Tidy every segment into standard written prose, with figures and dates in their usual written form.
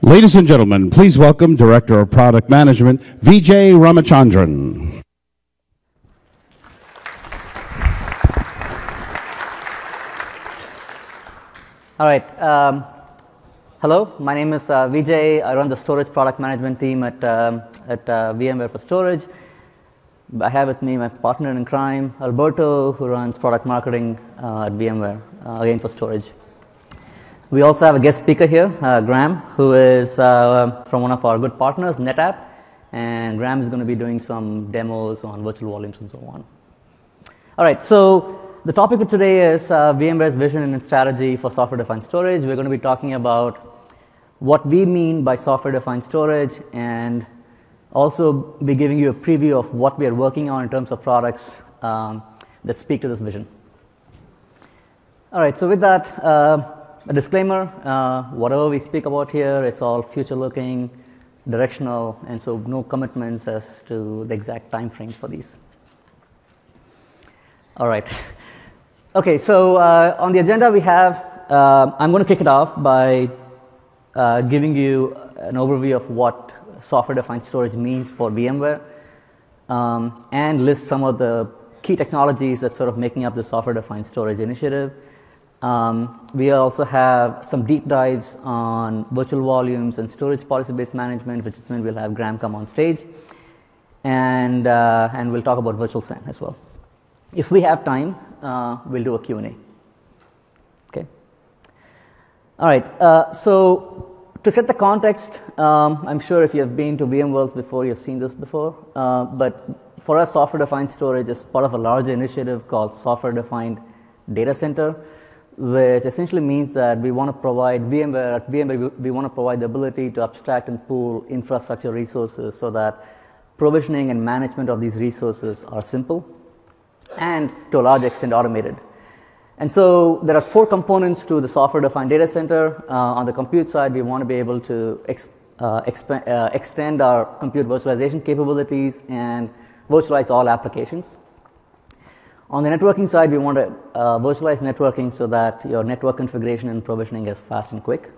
Ladies and gentlemen, please welcome Director of Product Management, Vijay Ramachandran. All right. Hello, my name is Vijay. I run the storage product management team at VMware for storage. I have with me my partner in crime, Alberto, who runs product marketing at VMware, again for storage. We also have a guest speaker here, Graham, who is from one of our good partners, NetApp. And Graham is going to be doing some demos on virtual volumes and so on. All right, so the topic of today is VMware's vision and strategy for software-defined storage. We're going to be talking about what we mean by software-defined storage and also be giving you a preview of what we are working on in terms of products that speak to this vision. All right, so with that, a disclaimer, whatever we speak about here is all future-looking, directional, and so no commitments as to the exact time frames for these. All right. Okay, so on the agenda we have, I'm going to kick it off by giving you an overview of what software-defined storage means for VMware and list some of the key technologies that's sort of making up the software-defined storage initiative. We also have some deep dives on virtual volumes and storage policy-based management, which is when we'll have Graham come on stage, and we'll talk about virtual SAN as well. If we have time, we'll do a Q&A. Okay. All right. So to set the context, I'm sure if you have been to VMworld before, you've seen this before. But for us, software-defined storage is part of a larger initiative called software-defined data center, which essentially means that we want to provide at VMware, we want to provide the ability to abstract and pool infrastructure resources so that provisioning and management of these resources are simple and to a large extent automated. And so there are four components to the software-defined data center. On the compute side, we want to be able to extend our compute virtualization capabilities and virtualize all applications. On the networking side, we want to virtualize networking so that your network configuration and provisioning is fast and quick.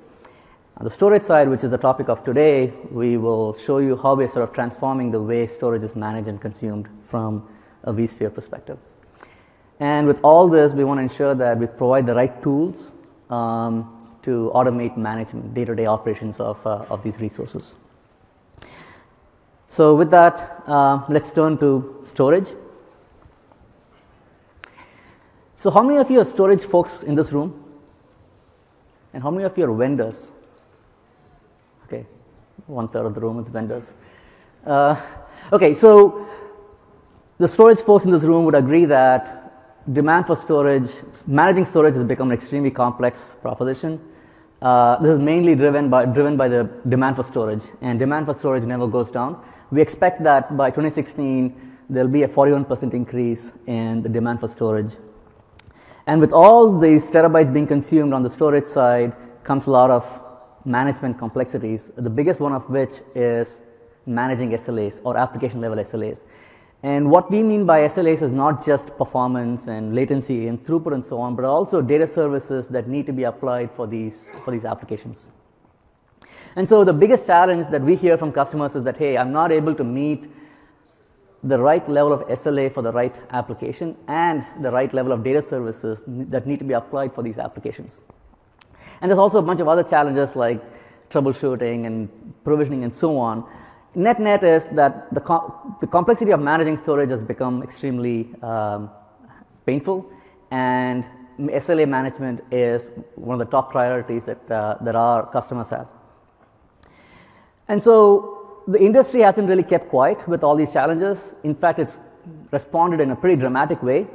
On the storage side, which is the topic of today, we will show you how we're sort of transforming the way storage is managed and consumed from a vSphere perspective. And with all this, we want to ensure that we provide the right tools to automate management, day-to-day operations of these resources. So with that, let's turn to storage. So how many of you are storage folks in this room? And how many of you are vendors? Okay, 1/3 of the room is vendors. Okay, so the storage folks in this room would agree that demand for storage, managing storage has become an extremely complex proposition. This is mainly driven by the demand for storage, and demand for storage never goes down. We expect that by 2016, there'll be a 41% increase in the demand for storage. And with all these terabytes being consumed on the storage side comes a lot of management complexities, the biggest one of which is managing SLAs or application level SLAs. And what we mean by SLAs is not just performance and latency and throughput and so on, but also data services that need to be applied for these applications. And so the biggest challenge that we hear from customers is that, hey, I'm not able to meet the right level of SLA for the right application and the right level of data services that need to be applied for these applications. And there's also a bunch of other challenges like troubleshooting and provisioning and so on. Net is that the complexity of managing storage has become extremely painful, and SLA management is one of the top priorities that our customers have. And so the industry hasn't really kept quiet with all these challenges. In fact, it's responded in a pretty dramatic way.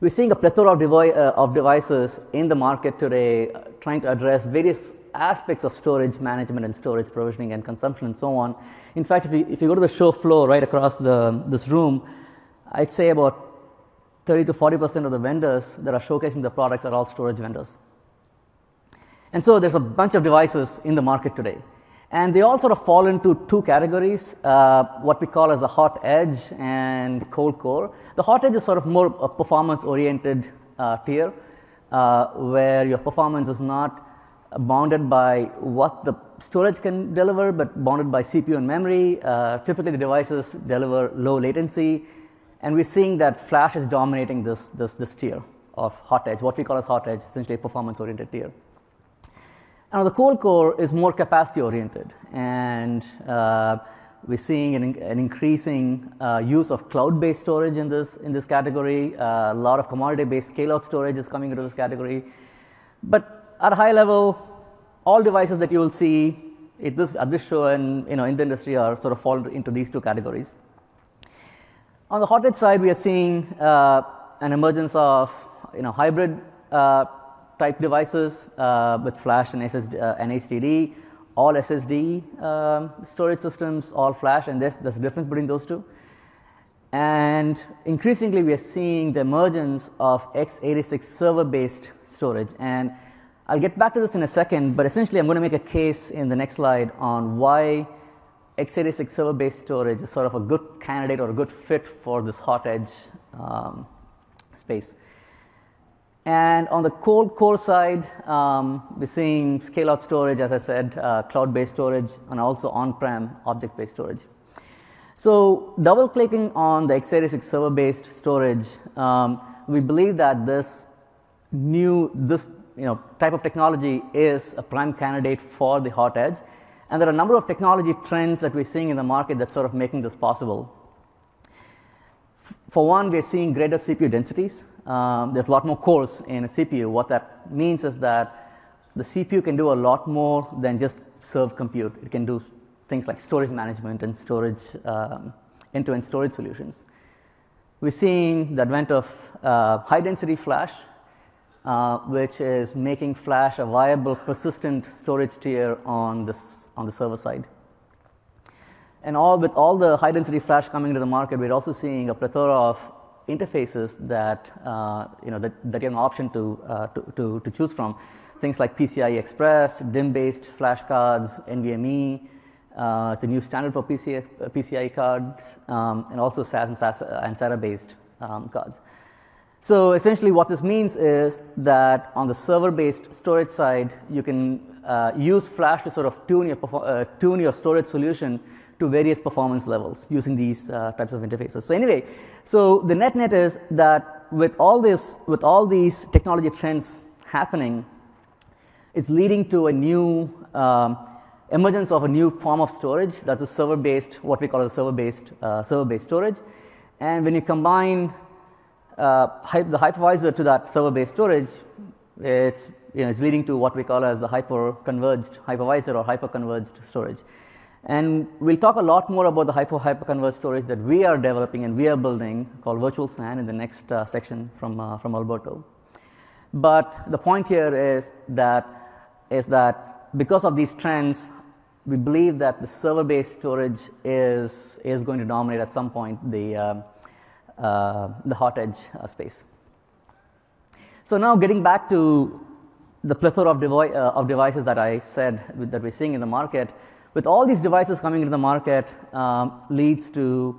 We're seeing a plethora of devices in the market today trying to address various aspects of storage management and storage provisioning and consumption and so on. In fact, if you go to the show floor right across this room, I'd say about 30 to 40% of the vendors that are showcasing the products are all storage vendors. And so there's a bunch of devices in the market today. And they all sort of fall into two categories, what we call as a hot edge and cold core. The hot edge is sort of more a performance-oriented tier, where your performance is not bounded by what the storage can deliver, but bounded by CPU and memory. Typically, the devices deliver low latency, and we're seeing that flash is dominating this tier of hot edge, what we call as hot edge, essentially a performance-oriented tier. Now, the cold core is more capacity-oriented, and we're seeing an increasing use of cloud-based storage in this category. A lot of commodity-based scale-out storage is coming into this category. But at a high level, all devices that you will see at this show and in the industry are sort of fall into these two categories. On the hot edge side, we are seeing an emergence of hybrid type devices with flash and HDD, all SSD storage systems, all flash, and there's a difference between those two. And increasingly, we are seeing the emergence of x86 server-based storage. And I'll get back to this in a second, but essentially, I'm going to make a case in the next slide on why x86 server-based storage is sort of a good candidate or a good fit for this hot edge space. And on the cold core side, we're seeing scale-out storage, as I said, cloud-based storage, and also on-prem object-based storage. So double-clicking on the x86 server-based storage, we believe that this type of technology is a prime candidate for the hot edge. And there are a number of technology trends that we're seeing in the market that's sort of making this possible. For one, we're seeing greater CPU densities. There's a lot more cores in a CPU. What that means is that the CPU can do a lot more than just serve compute. It can do things like storage management and storage, end-to-end storage solutions. We're seeing the advent of high-density flash, which is making flash a viable, persistent storage tier on the server side. And with all the high-density flash coming into the market, we're also seeing a plethora of interfaces that you have an option to choose from. Things like PCI Express, DIMM-based flash cards, NVMe. It's a new standard for PCI cards, and also SAS and SATA-based cards. So essentially, what this means is that on the server-based storage side, you can use flash to sort of tune your storage solution to various performance levels using these types of interfaces. So anyway, so the net is that with all these technology trends happening, it's leading to a new emergence of a new form of storage that's a server-based, what we call a server-based storage. And when you combine the hypervisor to that server-based storage, it's leading to what we call as the hyper-converged hypervisor or hyper-converged storage. And we'll talk a lot more about the hyper-converged storage that we are developing and we are building called virtual SAN in the next section from Alberto. But the point here is that because of these trends, we believe that the server-based storage is going to dominate at some point the hot edge space. So now getting back to the plethora of devices that I said that we're seeing in the market, with all these devices coming into the market leads to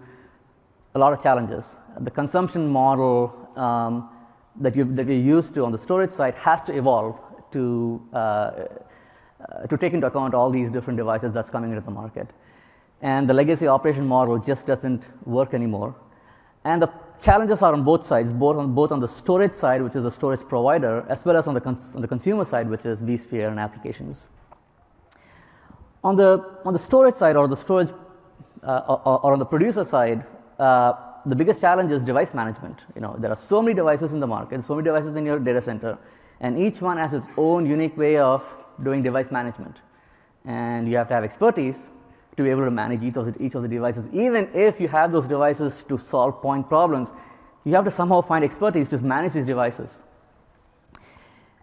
a lot of challenges. The consumption model that we're used to on the storage side has to evolve to take into account all these different devices that's coming into the market. And the legacy operation model just doesn't work anymore. And the challenges are on both sides, both on the storage side, which is the storage provider, as well as on the consumer side, which is vSphere and applications. On the storage side, or the storage, or on the producer side, the biggest challenge is device management. There are so many devices in the market, so many devices in your data center, and each one has its own unique way of doing device management. And you have to have expertise to be able to manage each of the devices. Even if you have those devices to solve point problems, you have to somehow find expertise to manage these devices.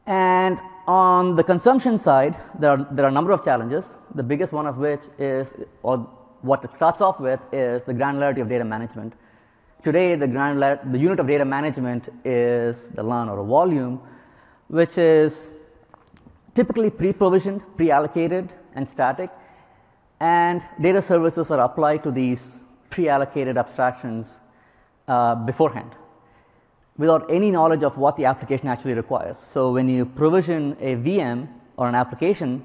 And on the consumption side, there are a number of challenges. The biggest one of which is, or what it starts off with, is the granularity of data management. Today, the unit of data management is the LUN, or a volume, which is typically pre-provisioned, pre-allocated, and static. And data services are applied to these pre-allocated abstractions beforehand, without any knowledge of what the application actually requires. So when you provision a VM or an application,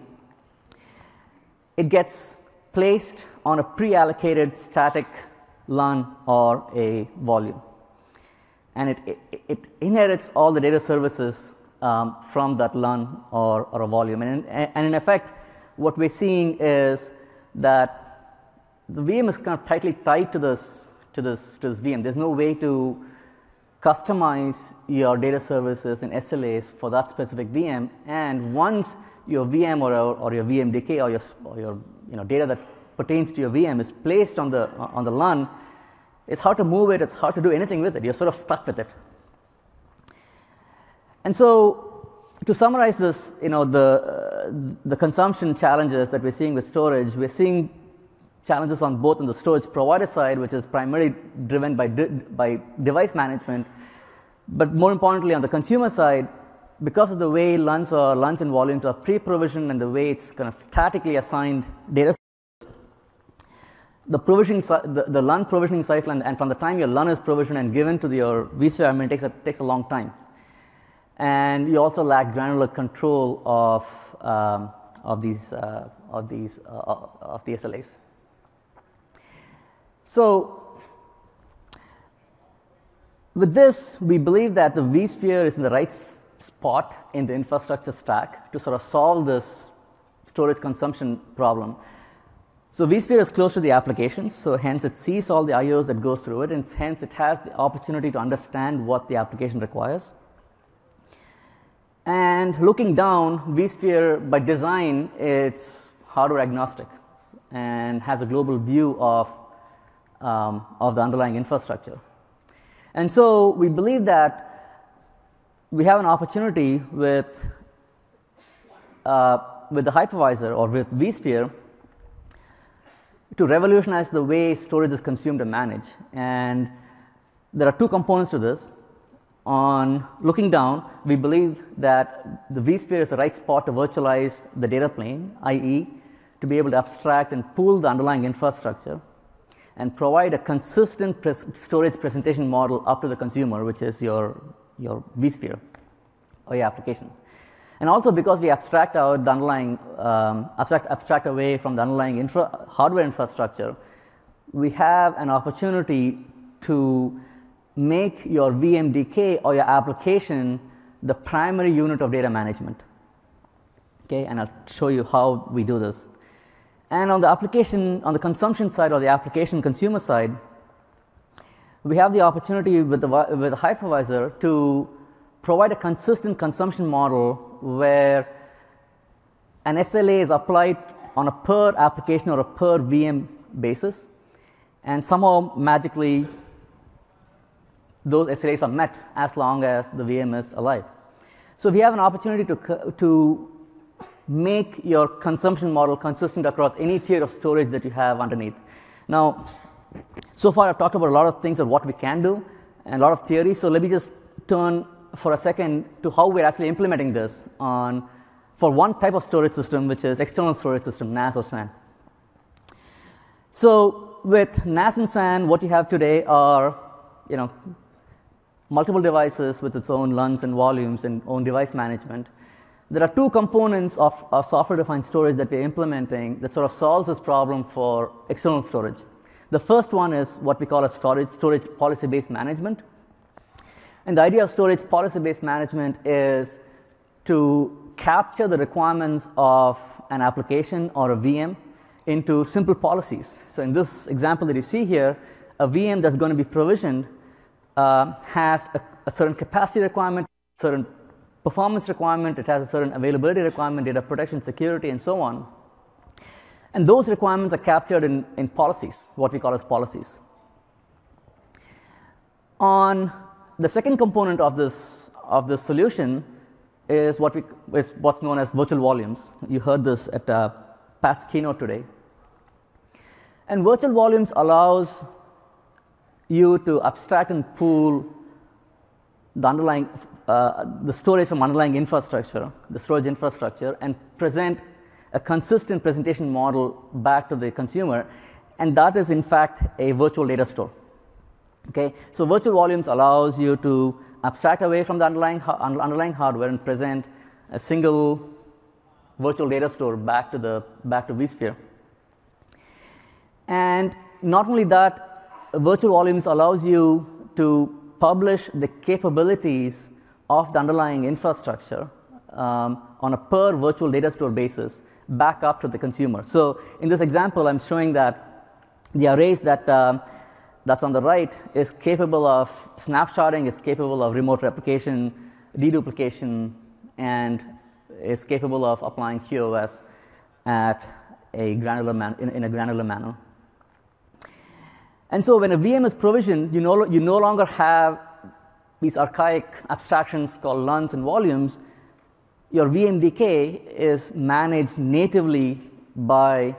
it gets placed on a pre-allocated static LUN or a volume. And it inherits all the data services from that LUN or a volume. And in effect, what we're seeing is that the VM is kind of tightly tied to this VM. There's no way to customize your data services and SLAs for that specific VM. And once your VM or your VMDK or your data that pertains to your VM is placed on the LUN, it's hard to move it. It's hard to do anything with it. You're sort of stuck with it. And so, to summarize this, the consumption challenges that we're seeing with storage, we're seeing challenges on both on the storage provider side, which is primarily driven by device management, but more importantly on the consumer side, because of the way LUNs and volumes are pre-provisioned and the way it's kind of statically assigned data. The LUN provisioning cycle, and from the time your LUN is provisioned and given to your vSphere admin takes a long time. And you also lack granular control of the SLAs. So with this, we believe that the vSphere is in the right spot in the infrastructure stack to sort of solve this storage consumption problem. So vSphere is close to the applications, so hence it sees all the IOs that goes through it, and hence it has the opportunity to understand what the application requires. And looking down, vSphere by design, it's hardware agnostic and has a global view of the underlying infrastructure. And so we believe that we have an opportunity with the hypervisor or with vSphere to revolutionize the way storage is consumed and managed. And there are two components to this. On looking down, we believe that the vSphere is the right spot to virtualize the data plane, i.e., to be able to abstract and pool the underlying infrastructure and provide a consistent storage presentation model up to the consumer, which is your vSphere or your application. And also because we abstract out the underlying, abstract away from the underlying hardware infrastructure, we have an opportunity to make your VMDK or your application the primary unit of data management. Okay, and I'll show you how we do this. And on the application, on the consumption side or the application consumer side, we have the opportunity with the hypervisor to provide a consistent consumption model where an SLA is applied on a per application or a per VM basis, and somehow magically those SLAs are met as long as the VM is alive. So we have an opportunity to make your consumption model consistent across any tier of storage that you have underneath. Now, so far I've talked about a lot of things of what we can do and a lot of theory, so let me just turn for a second to how we're actually implementing this for one type of storage system, which is external storage system, NAS or SAN. So with NAS and SAN, what you have today are multiple devices with its own LUNs and volumes and own device management. There are two components of software-defined storage that we're implementing that sort of solves this problem for external storage. The first one is what we call a storage policy-based management. And the idea of storage policy-based management is to capture the requirements of an application or a VM into simple policies. So in this example that you see here, a VM that's going to be provisioned has a certain capacity requirement, certain performance requirement, it has a certain availability requirement, data protection, security, and so on. And those requirements are captured in policies, what we call as policies. On the second component of this solution is what's known as virtual volumes. You heard this at Pat's keynote today. And virtual volumes allows you to abstract and pool the underlying the storage from underlying infrastructure, the storage infrastructure, and present a consistent presentation model back to the consumer, and that is in fact a virtual data store. Okay, so virtual volumes allows you to abstract away from the underlying hardware and present a single virtual data store back to vSphere. And not only that, virtual volumes allows you to publish the capabilities of the underlying infrastructure on a per virtual data store basis back up to the consumer. So in this example, I'm showing that the arrays that that's on the right is capable of snapshotting, is capable of remote replication, deduplication, and is capable of applying QoS at a granular in a granular manner. And so when a VM is provisioned, you no longer have these archaic abstractions called LUNs and volumes. Your VMDK is managed natively by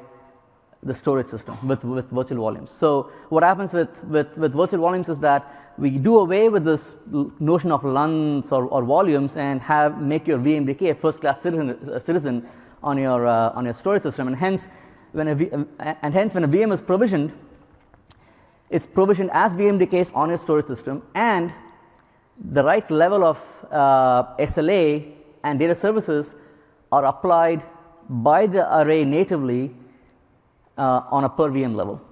the storage system with virtual volumes. So what happens with virtual volumes is that we do away with this notion of LUNs or volumes and make your VMDK a first-class citizen on your storage system. And hence, when a VM is provisioned, it's provisioned as VMDKs on your storage system, and the right level of SLA and data services are applied by the array natively on a per VM level.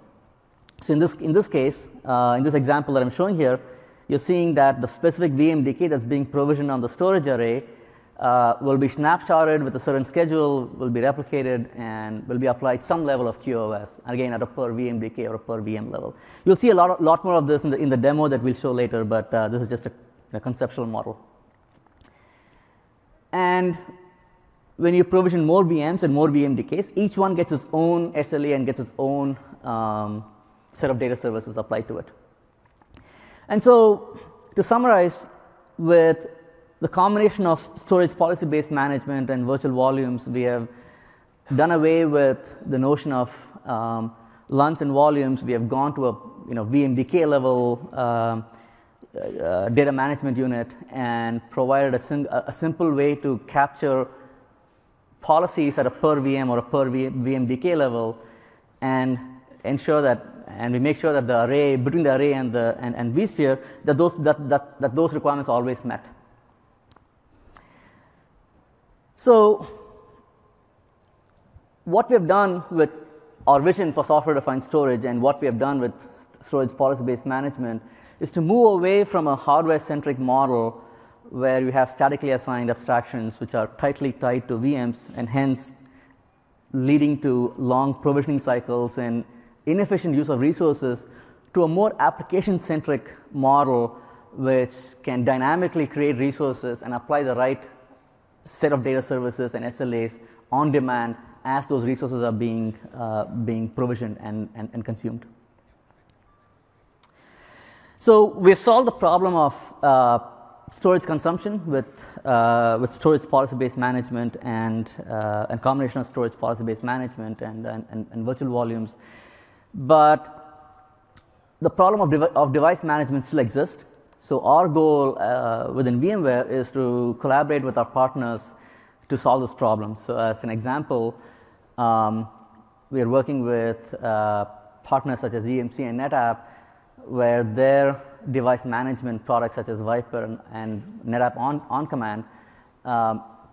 So in this case, in this example that I'm showing here, you're seeing that the specific VMDK that's being provisioned on the storage array will be snapshotted with a certain schedule, will be replicated, and will be applied some level of QoS, again at a per VMDK or a per VM level. You'll see a lot more of this in the demo that we'll show later, but this is just a conceptual model. And when you provision more VMs and more VMDKs, each one gets its own SLA and gets its own set of data services applied to it. And so to summarize, with the combination of storage policy-based management and virtual volumes, we have done away with the notion of LUNs and volumes. We have gone to a VMDK level data management unit and provided a simple way to capture policies at a per VM or a per VMDK level, and ensure that, and we make sure that the array, between the array and vSphere, that those requirements are always met. So what we have done with our vision for software-defined storage and what we have done with storage policy-based management is to move away from a hardware-centric model where you have statically assigned abstractions which are tightly tied to VMs, and hence leading to long provisioning cycles and inefficient use of resources, to a more application-centric model which can dynamically create resources and apply the right set of data services and SLAs on demand as those resources are being provisioned and consumed. So we've solved the problem of storage consumption with storage policy-based management and combination of storage policy-based management and virtual volumes. But the problem of device management still exists. So our goal within VMware is to collaborate with our partners to solve this problem. So as an example, we are working with partners such as EMC and NetApp, where their device management products such as Viper and NetApp on command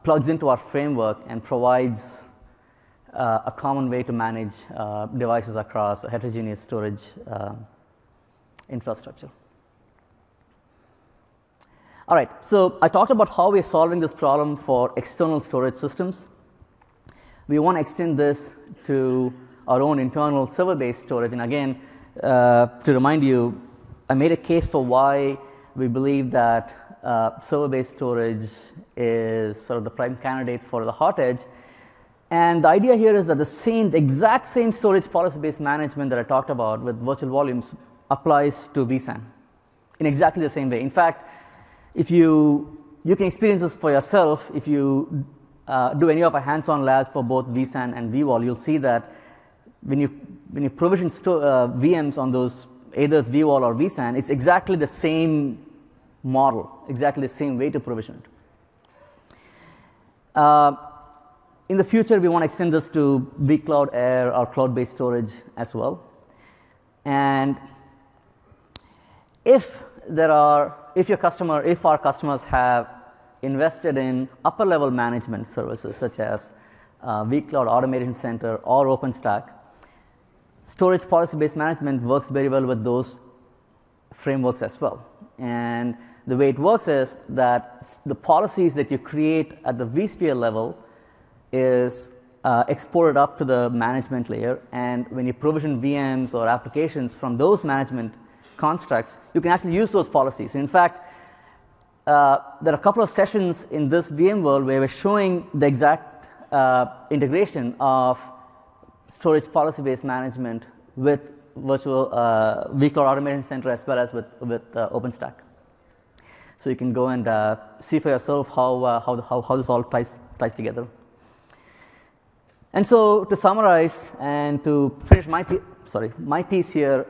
plugs into our framework and provides a common way to manage devices across a heterogeneous storage infrastructure. All right, so I talked about how we're solving this problem for external storage systems. We want to extend this to our own internal server-based storage. And again, to remind you, I made a case for why we believe that server-based storage is sort of the prime candidate for the hot edge. And the idea here is that the exact same storage policy-based management that I talked about with virtual volumes applies to vSAN in exactly the same way. In fact, if you can experience this for yourself, if you do any of our hands-on labs for both vSAN and vVol, you'll see that when you provision VMs on those, either it's vVol or vSAN, it's exactly the same model, exactly the same way to provision it. In the future, we want to extend this to vCloud Air or cloud-based storage as well. And if our customers have invested in upper-level management services such as vCloud Automation Center, or OpenStack, storage policy-based management works very well with those frameworks as well. And the way it works is that the policies that you create at the vSphere level is exported up to the management layer, and when you provision VMs or applications from those management constructs, you can actually use those policies. In fact, there are a couple of sessions in this VMworld where we're showing the exact integration of storage policy-based management with virtual vCloud Automation Center as well as with OpenStack. So you can go and see for yourself how this all ties together. And so to summarize and to finish my piece here,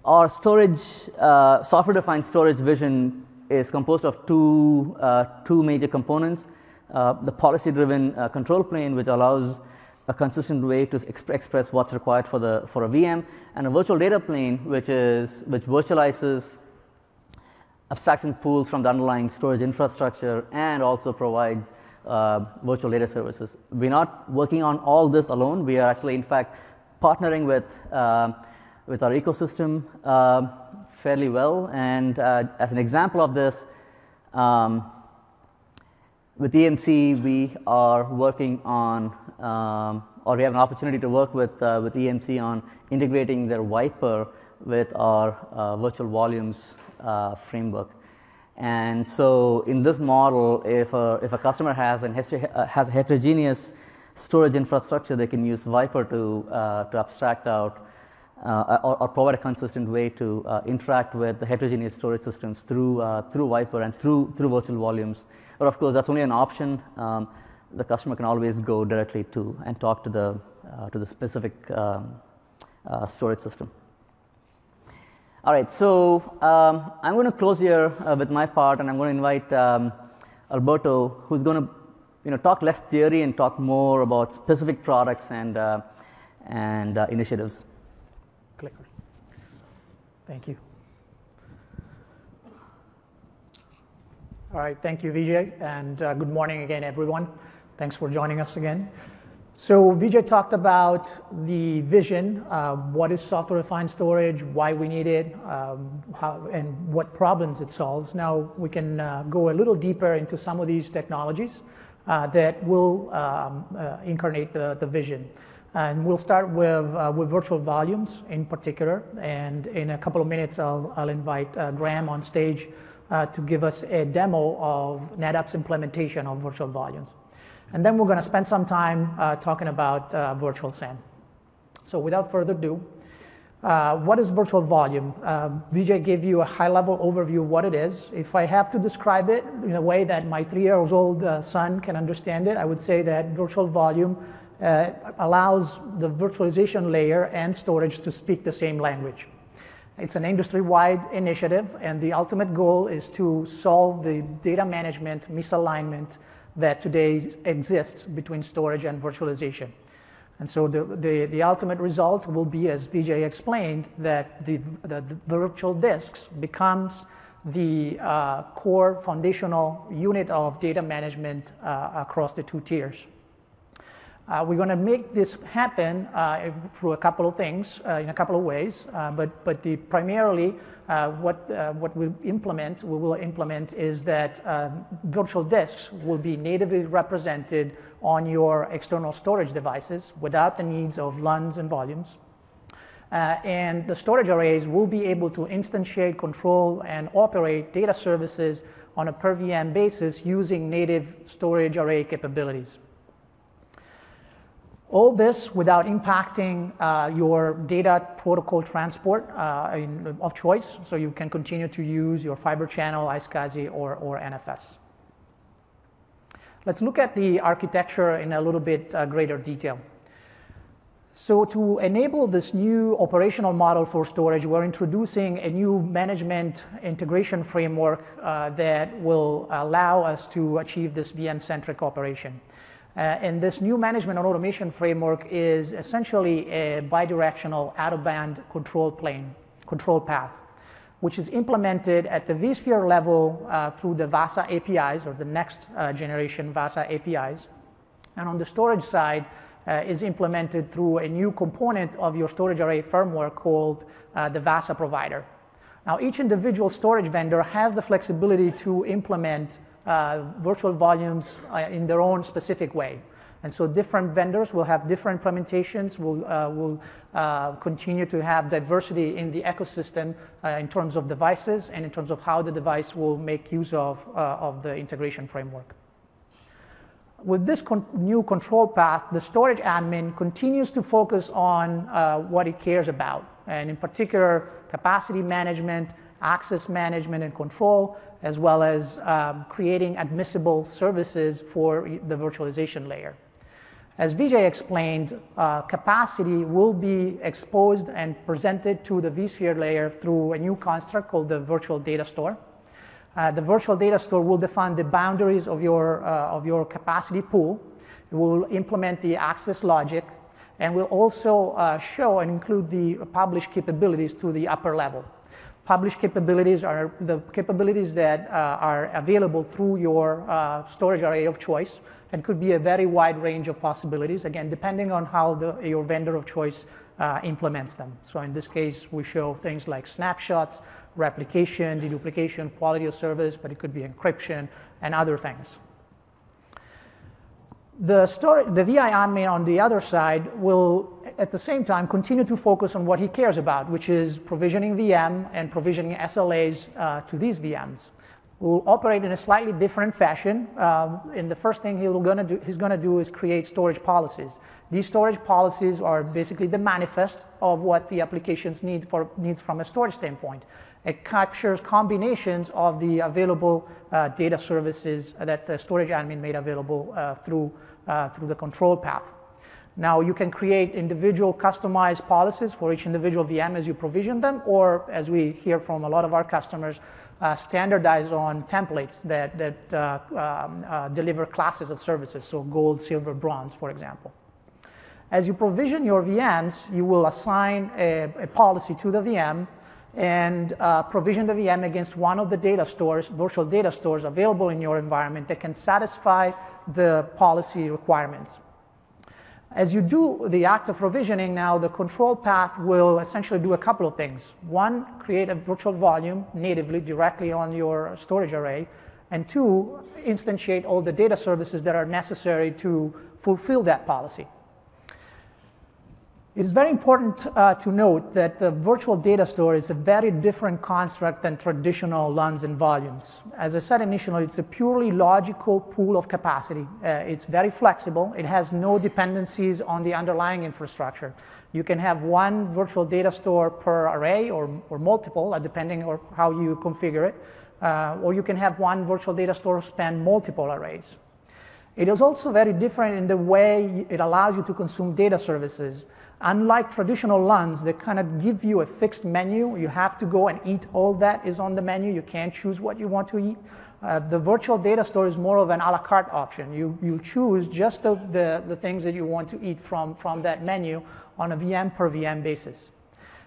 our storage software-defined storage vision is composed of two major components. The policy-driven control plane, which allows a consistent way to express what's required for a VM, and a virtual data plane, which virtualizes abstraction pools from the underlying storage infrastructure and also provides virtual data services. We're not working on all this alone. We are actually, in fact, partnering with our ecosystem fairly well. And as an example of this, with EMC, we are working on, or we have an opportunity to work with EMC on integrating their Viper with our virtual volumes framework. And so in this model, if a customer has a heterogeneous storage infrastructure, they can use Viper to abstract out or provide a consistent way to interact with the heterogeneous storage systems through Viper and through virtual volumes. But of course, that's only an option. The customer can always go directly to and talk to the specific storage system. All right, so I'm going to close here with my part, and I'm going to invite Alberto, who's going to talk less theory and talk more about specific products and initiatives. Clicker. Thank you. All right, thank you, Vijay, and good morning again, everyone. Thanks for joining us again. So Vijay talked about the vision, what is software-defined storage, why we need it, how, and what problems it solves. Now we can go a little deeper into some of these technologies that will incarnate the vision. And we'll start with virtual volumes in particular. And in a couple of minutes, I'll invite Graham on stage to give us a demo of NetApp's implementation of virtual volumes. And then we're going to spend some time talking about virtual SAN. So without further ado, what is virtual volume? Vijay gave you a high-level overview of what it is. If I have to describe it in a way that my 3-year-old son can understand it, I would say that virtual volume allows the virtualization layer and storage to speak the same language. It's an industry-wide initiative, and the ultimate goal is to solve the data management misalignment that today exists between storage and virtualization. And so the ultimate result will be, as Vijay explained, that the virtual disks becomes the core foundational unit of data management across the two tiers. We're going to make this happen through a couple of things, in a couple of ways, but primarily what we will implement is that virtual disks will be natively represented on your external storage devices without the needs of LUNs and volumes. And the storage arrays will be able to instantiate, control, and operate data services on a per VM basis using native storage array capabilities. All this without impacting your data protocol transport of choice, so you can continue to use your fiber channel, iSCSI, or NFS. Let's look at the architecture in a little bit greater detail. So to enable this new operational model for storage, we're introducing a new management integration framework that will allow us to achieve this VM-centric operation. And this new management and automation framework is essentially a bidirectional out-of-band control plane, control path. which is implemented at the vSphere level through the VASA APIs, or the next generation VASA APIs. And on the storage side, is implemented through a new component of your storage array firmware called the VASA provider. Now, each individual storage vendor has the flexibility to implement virtual volumes in their own specific way. And so different vendors will have different implementations, will continue to have diversity in the ecosystem in terms of devices and in terms of how the device will make use of the integration framework. With this new control path, the storage admin continues to focus on what it cares about, and in particular, capacity management, access management and control, as well as creating admissible services for the virtualization layer. As Vijay explained, capacity will be exposed and presented to the vSphere layer through a new construct called the virtual data store. The virtual data store will define the boundaries of your capacity pool. It will implement the access logic, and will also show and include the publish capabilities to the upper level. Publish capabilities are the capabilities that are available through your storage array of choice, and could be a very wide range of possibilities, again, depending on how your vendor of choice implements them. So in this case, we show things like snapshots, replication, deduplication, quality of service, but it could be encryption and other things. The VI admin on the other side will, at the same time, continue to focus on what he cares about, which is provisioning VM and provisioning SLAs to these VMs. We'll operate in a slightly different fashion. And the first thing he's going to do is create storage policies. These storage policies are basically the manifest of what the applications needs from a storage standpoint. It captures combinations of the available data services that the storage admin made available through the control path. Now, you can create individual customized policies for each individual VM as you provision them, or as we hear from a lot of our customers, standardize on templates that deliver classes of services, so gold, silver, bronze, for example. As you provision your VMs, you will assign a policy to the VM and provision the VM against one of the data stores, virtual data stores available in your environment that can satisfy the policy requirements. As you do the act of provisioning now, the control path will essentially do a couple of things. One, create a virtual volume natively directly on your storage array. And two, instantiate all the data services that are necessary to fulfill that policy. It is very important to note that the virtual data store is a very different construct than traditional LUNs and volumes. As I said initially, it's a purely logical pool of capacity. It's very flexible. It has no dependencies on the underlying infrastructure. You can have one virtual data store per array or multiple, depending on how you configure it. Or you can have one virtual data store span multiple arrays. It is also very different in the way it allows you to consume data services. Unlike traditional LUNs that kind of give you a fixed menu, you have to go and eat all that is on the menu. You can't choose what you want to eat. The virtual data store is more of an a la carte option. You choose just the things that you want to eat from that menu on a VM per VM basis.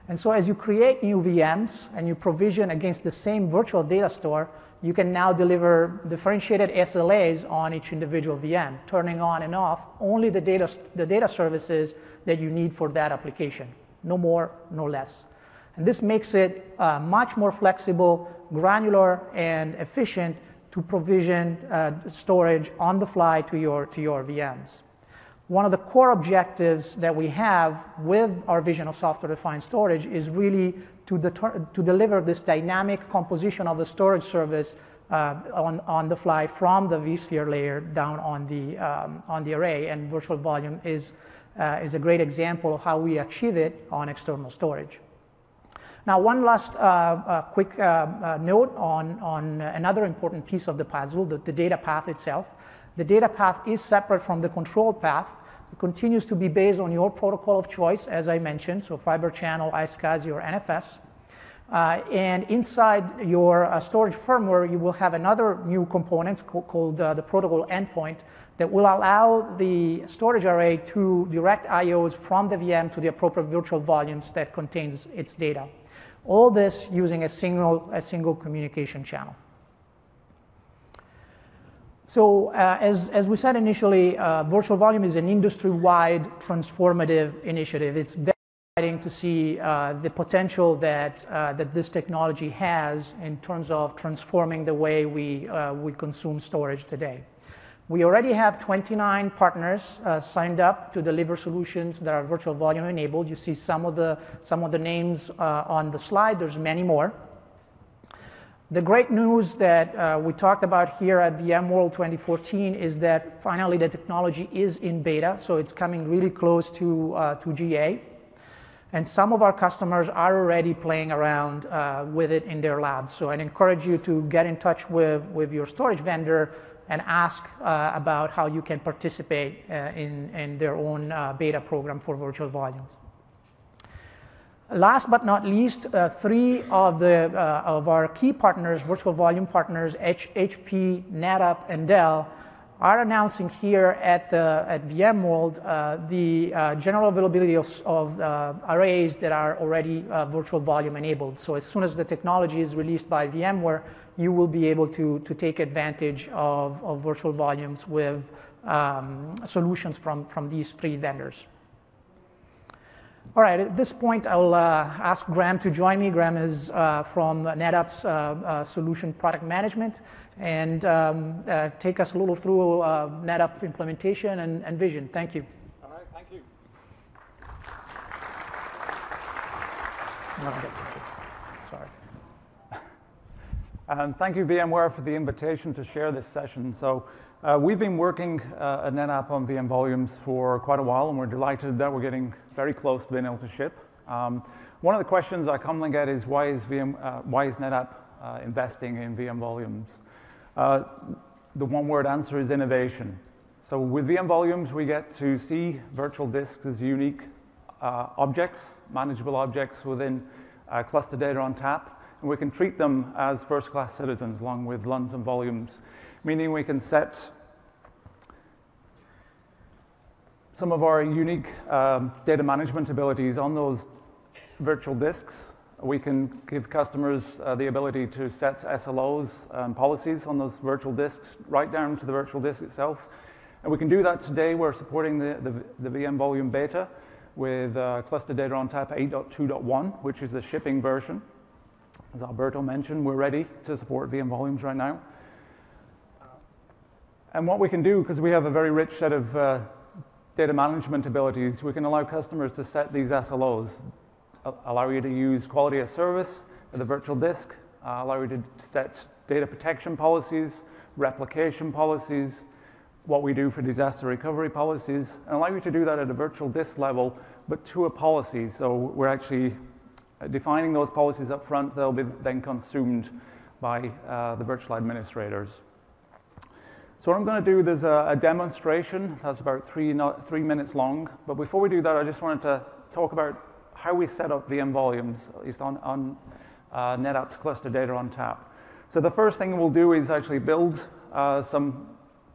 And so as you create new VMs and you provision against the same virtual data store, you can now deliver differentiated SLAs on each individual VM, turning on and off only the data services that you need for that application. No more, no less. And this makes it much more flexible, granular, and efficient to provision storage on the fly to your VMs. One of the core objectives that we have with our vision of software-defined storage is really to deliver this dynamic composition of the storage service on the fly from the vSphere layer down on the array, and virtual volume is a great example of how we achieve it on external storage. Now, one last quick note on another important piece of the puzzle, the data path itself. The data path is separate from the control path. It continues to be based on your protocol of choice, as I mentioned, so Fiber Channel, iSCSI, or NFS. And inside your storage firmware, you will have another new component called the protocol endpoint that will allow the storage array to direct IOs from the VM to the appropriate virtual volumes that contains its data. All this using a single communication channel. So as we said initially, virtual volume is an industry-wide transformative initiative. It's very exciting to see the potential that this technology has in terms of transforming the way we consume storage today. We already have 29 partners signed up to deliver solutions that are virtual volume enabled. You see some of the names on the slide. There's many more. The great news that we talked about here at VMworld 2014 is that finally the technology is in beta, so it's coming really close to GA. And some of our customers are already playing around with it in their labs. So I'd encourage you to get in touch with your storage vendor and ask about how you can participate in their own beta program for virtual volumes. Last but not least, three of our key partners, virtual volume partners, HP, NetApp, and Dell, are announcing here at VMworld the general availability of arrays that are already virtual volume enabled. So as soon as the technology is released by VMware, you will be able to take advantage of virtual volumes with solutions from these three vendors. All right, at this point, I'll ask Graham to join me. Graham is from NetApp's Solution Product Management, and take us a little through NetApp implementation and vision. Thank you. All right, thank you. I'm gonna get started. Sorry. And thank you, VMware, for the invitation to share this session. So we've been working at NetApp on VM volumes for quite a while, and we're delighted that we're getting very close to being able to ship. One of the questions I commonly get is, why is NetApp investing in VM volumes? The one-word answer is innovation. So with VM volumes, we get to see virtual disks as unique objects, manageable objects within cluster data on tap. And we can treat them as first-class citizens along with LUNs and volumes, meaning we can set some of our unique data management abilities on those virtual disks. We can give customers the ability to set SLOs and policies on those virtual disks right down to the virtual disk itself. And we can do that today. We're supporting the VM volume beta with cluster data on tap 8.2.1, which is the shipping version. As Alberto mentioned, we're ready to support VM volumes right now. And what we can do, because we have a very rich set of data management abilities, we can allow customers to set these SLOs, allow you to use quality of service at the virtual disk, allow you to set data protection policies, replication policies, what we do for disaster recovery policies, and allow you to do that at a virtual disk level, but to a policy. So we're actually defining those policies up front. They'll be then consumed by the virtual administrators. So what I'm going to do, there's a demonstration that's about 3 minutes long. But before we do that, I just wanted to talk about how we set up VM volumes, at least on NetApp's cluster data on tap. So the first thing we'll do is actually build some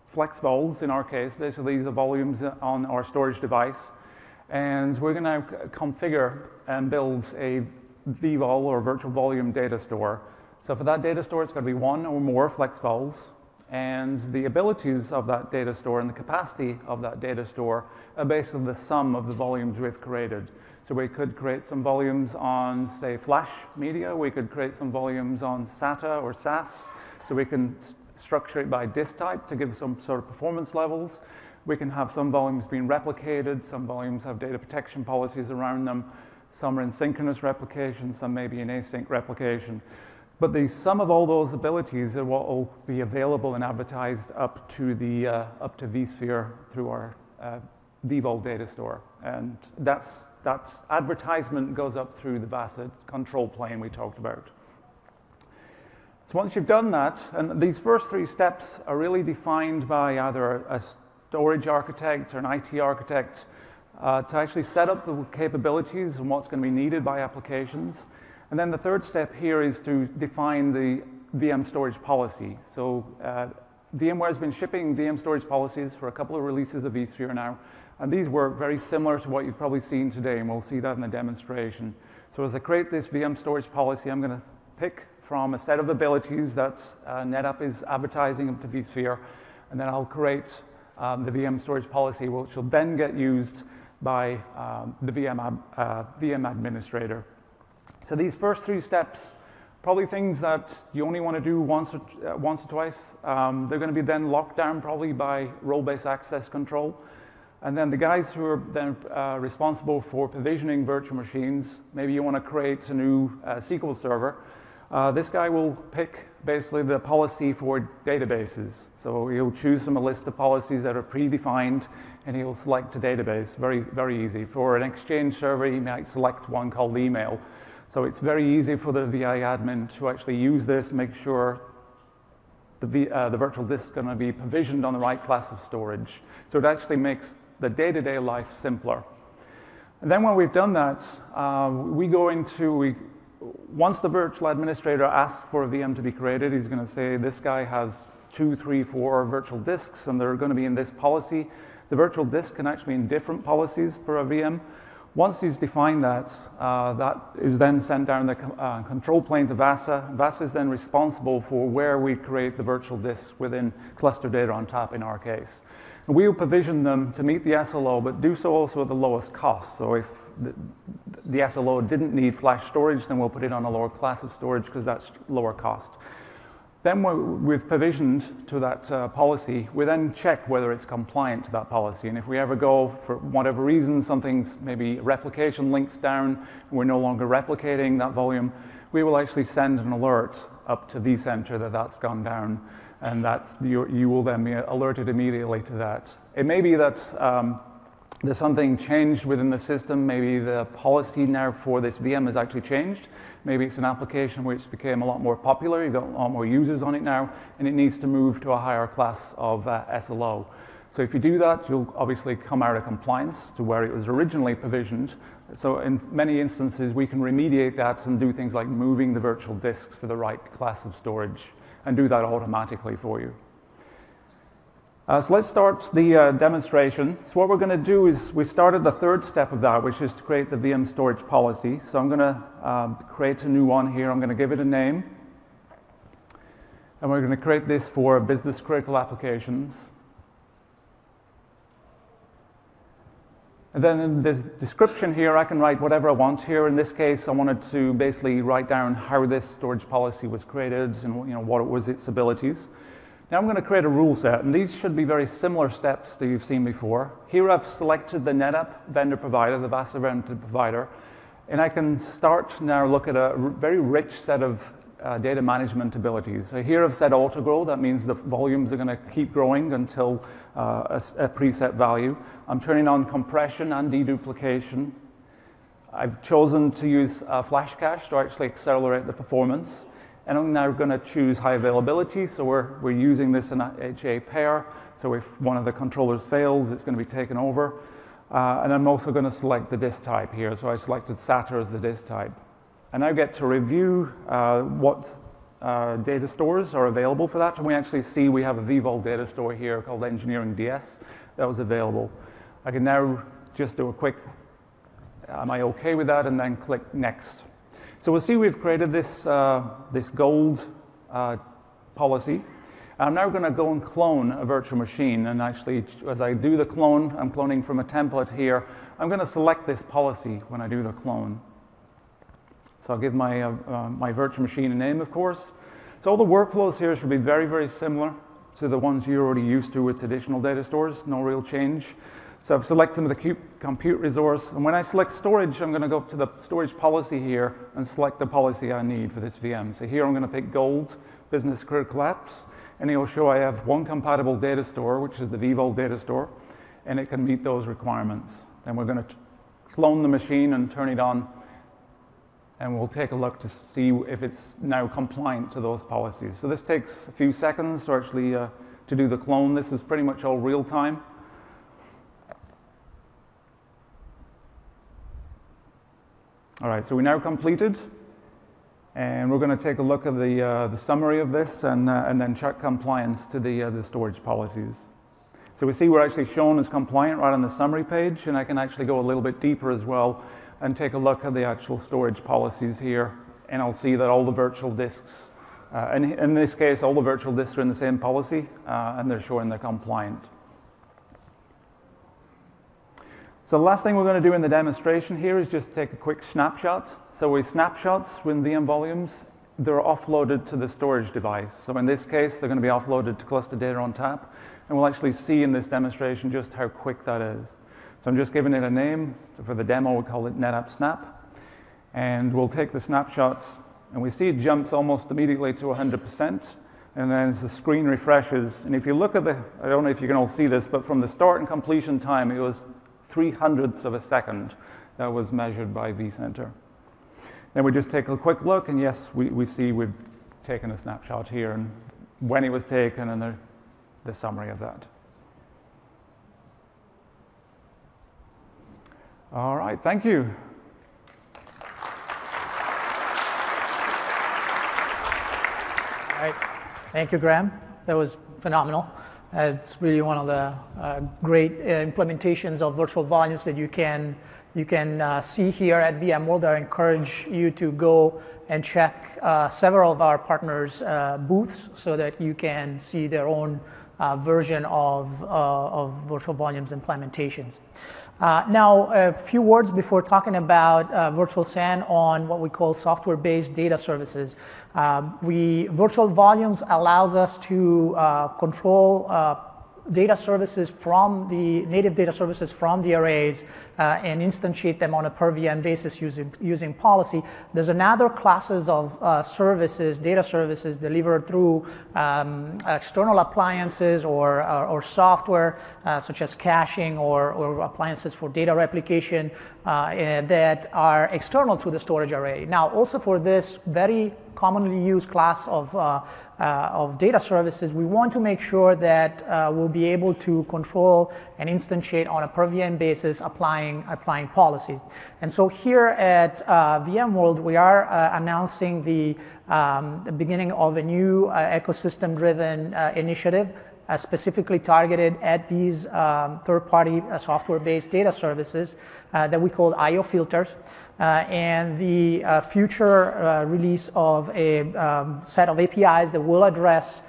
flex vols, in our case. Basically, these are volumes on our storage device. And we're going to configure and build a vVol, or virtual volume data store. So for that data store, it's going to be one or more flex vols. And the abilities of that data store and the capacity of that data store are basically the sum of the volumes we've created. So we could create some volumes on, say, flash media. We could create some volumes on SATA or SAS. So we can structure it by disk type to give some sort of performance levels. We can have some volumes being replicated. Some volumes have data protection policies around them. Some are in synchronous replication. Some may be in async replication. But the sum of all those abilities are what will be available and advertised up to vSphere through our vVol data store. And that advertisement goes up through the VSAN control plane we talked about. So once you've done that, and these first 3 steps are really defined by either a storage architect or an IT architect to actually set up the capabilities and what's going to be needed by applications. And then the third step here is to define the VM storage policy. So VMware has been shipping VM storage policies for a couple of releases of vSphere now. And these work very similar to what you've probably seen today, and we'll see that in the demonstration. So as I create this VM storage policy, I'm going to pick from a set of abilities that NetApp is advertising to vSphere, and then I'll create the VM storage policy, which will then get used by the VM administrator. So these first 3 steps, probably things that you only want to do once or twice. They're going to be then locked down probably by role-based access control. And then the guys who are then responsible for provisioning virtual machines, maybe you want to create a new SQL server. This guy will pick basically the policy for databases. So he'll choose from a list of policies that are predefined, and he'll select a database. Very, very easy. For an Exchange server, he might select one called email. So it's very easy for the VI admin to actually use this, make sure the virtual disk is going to be provisioned on the right class of storage. So it actually makes the day-to-day life simpler. And then when we've done that, once the virtual administrator asks for a VM to be created, he's going to say, this guy has 2, 3, 4 virtual disks, and they're going to be in this policy. The virtual disk can actually be in different policies per a VM. Once he's defined that, that is then sent down the control plane to VASA. VASA is then responsible for where we create the virtual disks within cluster data on top in our case. And we'll provision them to meet the SLO, but do so also at the lowest cost. So if the SLO didn't need flash storage, then we'll put it on a lower class of storage because that's lower cost. Then we've provisioned to that policy, we then check whether it's compliant to that policy. And if we ever go, for whatever reason, something's maybe replication links down, and we're no longer replicating that volume, we will actually send an alert up to vCenter that that's gone down, and you will then be alerted immediately to that. It may be that there's something changed within the system. Maybe the policy now for this VM has actually changed. Maybe it's an application which became a lot more popular. You've got a lot more users on it now, and it needs to move to a higher class of SLO. So if you do that, you'll obviously come out of compliance to where it was originally provisioned. So in many instances, we can remediate that and do things like moving the virtual disks to the right class of storage and do that automatically for you. So let's start the demonstration. So what we're going to do is we started the 3rd step of that, which is to create the VM storage policy. So I'm going to create a new one here. I'm going to give it a name. And we're going to create this for business critical applications. And then in the description here, I can write whatever I want here. In this case, I wanted to basically write down how this storage policy was created and what it was its abilities. Now I'm going to create a rule set, and these should be very similar steps that you've seen before. Here I've selected the NetApp vendor provider, the VASA vendor provider, and I can start now look at a very rich set of data management abilities. So here I've said auto-grow. That means the volumes are going to keep growing until a preset value. I'm turning on compression and deduplication. I've chosen to use flash cache to actually accelerate the performance. And I'm now going to choose high availability, so we're using this in a HA pair, so if one of the controllers fails, it's going to be taken over. And I'm also going to select the disk type here, so I selected SATA as the disk type. I now get to review what data stores are available for that, and we actually see we have a VMworld data store here called Engineering DS that was available. I can now just do a quick, am I okay with that, and then click Next. So we'll see we've created this, this gold policy. I'm now going to go and clone a virtual machine. And actually, as I do the clone, I'm cloning from a template here. I'm going to select this policy when I do the clone. So I'll give my, my virtual machine a name, of course. So all the workflows here should be very, very similar to the ones you're already used to with traditional data stores. No real change. So I've selected the compute resource, and when I select storage, I'm going to go up to the storage policy here and select the policy I need for this VM. So here I'm going to pick gold, business critical apps, and it'll show I have one compatible data store, which is the VMworld data store, and it can meet those requirements. Then we're going to clone the machine and turn it on, and we'll take a look to see if it's now compliant to those policies. So this takes a few seconds to actually to do the clone. This is pretty much all real time. All right, so we now completed, and we're going to take a look at the summary of this and then check compliance to the storage policies. So we see we're actually shown as compliant right on the summary page, and I can actually go a little bit deeper as well and take a look at the actual storage policies here, and I'll see that all the virtual disks, and in this case, all the virtual disks are in the same policy, and they're showing they're compliant. So the last thing we're going to do in the demonstration here is just take a quick snapshot. So with snapshots, with VM volumes, they're offloaded to the storage device. So in this case, they're going to be offloaded to cluster data on tap, and we'll actually see in this demonstration just how quick that is. So I'm just giving it a name. For the demo, we'll call it NetApp Snap. And we'll take the snapshots, and we see it jumps almost immediately to 100%. And then as the screen refreshes, and if you look at I don't know if you can all see this, but from the start and completion time, it was 0.03 of a second that was measured by vCenter. Then we just take a quick look, and yes, we see we've taken a snapshot here, and when it was taken, and the summary of that. All right, thank you. All right, thank you, Graham. That was phenomenal. It's really one of the great implementations of virtual volumes that you can see here at VMworld. I encourage you to go and check several of our partners' booths so that you can see their own version of virtual volumes implementations. Now, a few words before talking about virtual SAN on what we call software-based data services. Virtual volumes allows us to control data services from the native data services from the arrays and instantiate them on a per VM basis using policy. There's another classes of services, data services delivered through external appliances or software such as caching or appliances for data replication that are external to the storage array. Now, also for this very commonly used class of data services, we want to make sure that we'll be able to control and instantiate on a per VM basis applying policies. And so here at VMworld, we are announcing the beginning of a new ecosystem-driven initiative specifically targeted at these third-party software-based data services that we call IO filters. And the future release of a set of APIs that will address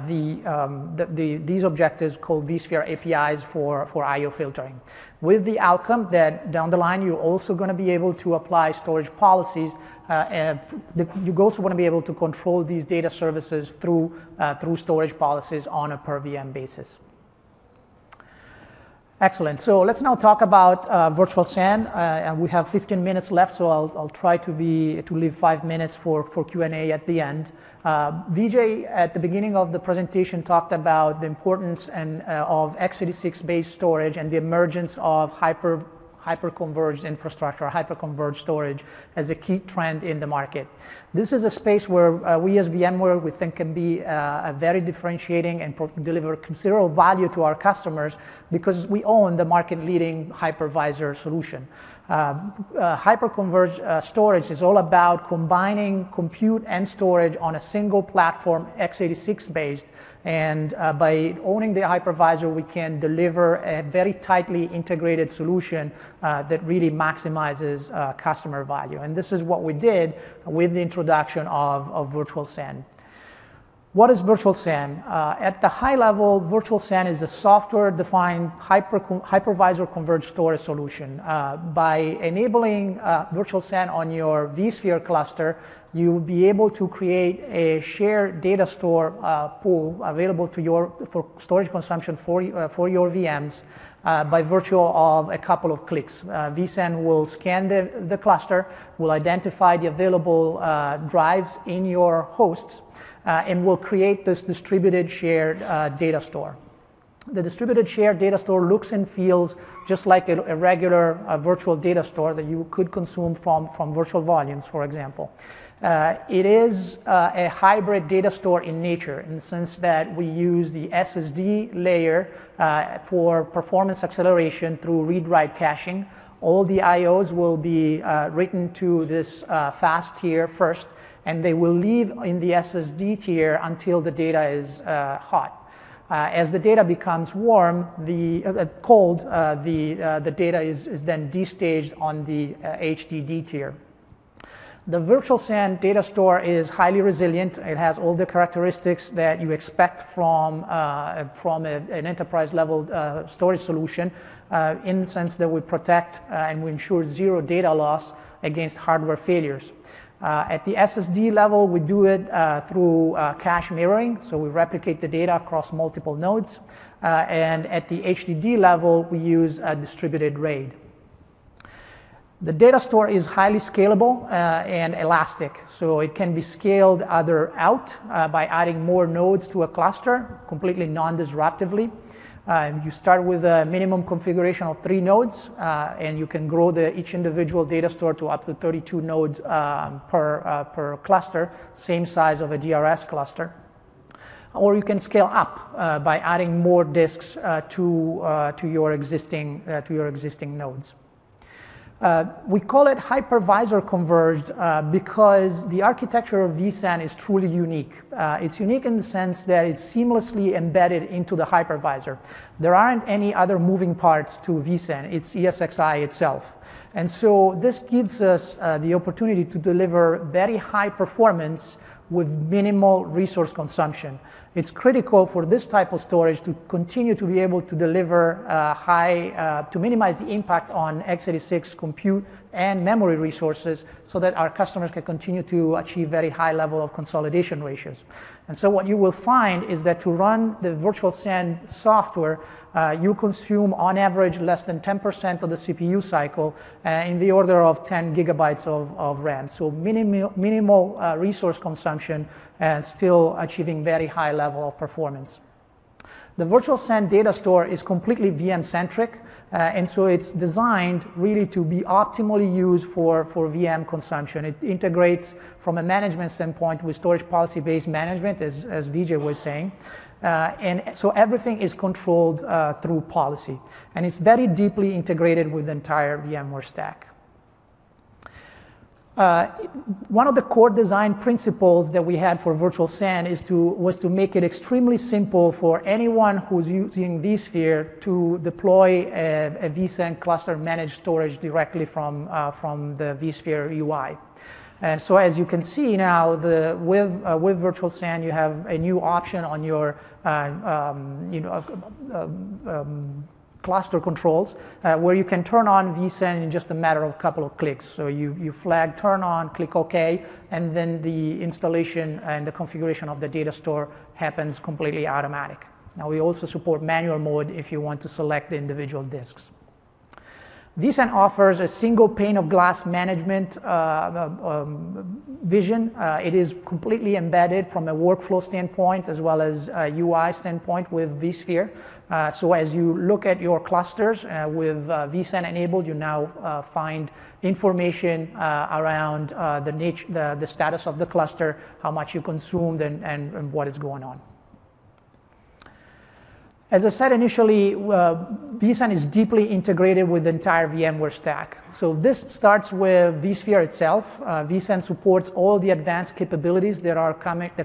these objectives called vSphere APIs for IO filtering. With the outcome that down the line you're also going to be able to apply storage policies, and you also want to be able to control these data services through storage policies on a per VM basis. Excellent. So let's now talk about virtual SAN. And we have 15 minutes left, so I'll try to leave 5 minutes for Q&A at the end. Vijay at the beginning of the presentation talked about the importance of x86-based storage and the emergence of hyper-converged infrastructure, hyper-converged storage as a key trend in the market. This is a space where we as VMware, we think can be a very differentiating and deliver considerable value to our customers because we own the market-leading hypervisor solution. Hyper-converged storage is all about combining compute and storage on a single platform, x86-based, and by owning the hypervisor, we can deliver a very tightly integrated solution that really maximizes customer value. And this is what we did with the introduction of virtual SAN. What is virtual SAN? At the high level, virtual SAN is a software-defined hypervisor converged storage solution. By enabling virtual SAN on your vSphere cluster, you will be able to create a shared data store pool available for storage consumption for your VMs by virtue of a couple of clicks. vSAN will scan the cluster, will identify the available drives in your hosts, and will create this distributed shared data store. The distributed shared data store looks and feels just like a regular virtual data store that you could consume from virtual volumes, for example. It is a hybrid data store in nature, in the sense that we use the SSD layer for performance acceleration through read-write caching. All the IOs will be written to this fast tier first, and they will leave in the SSD tier until the data is hot. As the data becomes warm, cold, the data is then destaged on the HDD tier. The virtual SAN data store is highly resilient. It has all the characteristics that you expect from an enterprise-level storage solution, in the sense that we protect and we ensure zero data loss against hardware failures. At the SSD level, we do it through cache mirroring, so we replicate the data across multiple nodes. And at the HDD level, we use a distributed RAID. The data store is highly scalable and elastic, so it can be scaled either out by adding more nodes to a cluster completely non-disruptively. You start with a minimum configuration of 3 nodes, and you can grow each individual data store to up to 32 nodes per cluster, same size of a DRS cluster. Or you can scale up by adding more disks to your existing nodes. We call it hypervisor converged because the architecture of vSAN is truly unique. It's unique in the sense that it's seamlessly embedded into the hypervisor. There aren't any other moving parts to vSAN. It's ESXi itself. And so this gives us the opportunity to deliver very high performance with minimal resource consumption. It's critical for this type of storage to continue to be able to deliver to minimize the impact on x86 compute and memory resources so that our customers can continue to achieve very high level of consolidation ratios. And so what you will find is that to run the virtual SAN software, you consume on average less than 10% of the CPU cycle in the order of 10 gigabytes of RAM. So minimal resource consumption and still achieving very high level of performance. The virtual SAN data store is completely VM-centric, and so it's designed really to be optimally used for VM consumption. It integrates from a management standpoint with storage policy-based management, as Vijay was saying. And so everything is controlled through policy. And it's very deeply integrated with the entire VMware stack. One of the core design principles that we had for virtual SAN was to make it extremely simple for anyone who's using vSphere to deploy a vSAN cluster managed storage directly from the vSphere UI. And so as you can see now, with virtual SAN, you have a new option on your cluster controls where you can turn on vSAN in just a matter of a couple of clicks. So you flag turn on, click OK, and then the installation and the configuration of the data store happens completely automatic. Now we also support manual mode if you want to select the individual disks. vSAN offers a single pane of glass management vision. It is completely embedded from a workflow standpoint as well as a UI standpoint with vSphere. So as you look at your clusters with vSAN enabled, you now find information around the status of the cluster, how much you consumed, and what is going on. As I said initially, vSAN is deeply integrated with the entire VMware stack. So this starts with vSphere itself. vSAN supports all the advanced capabilities that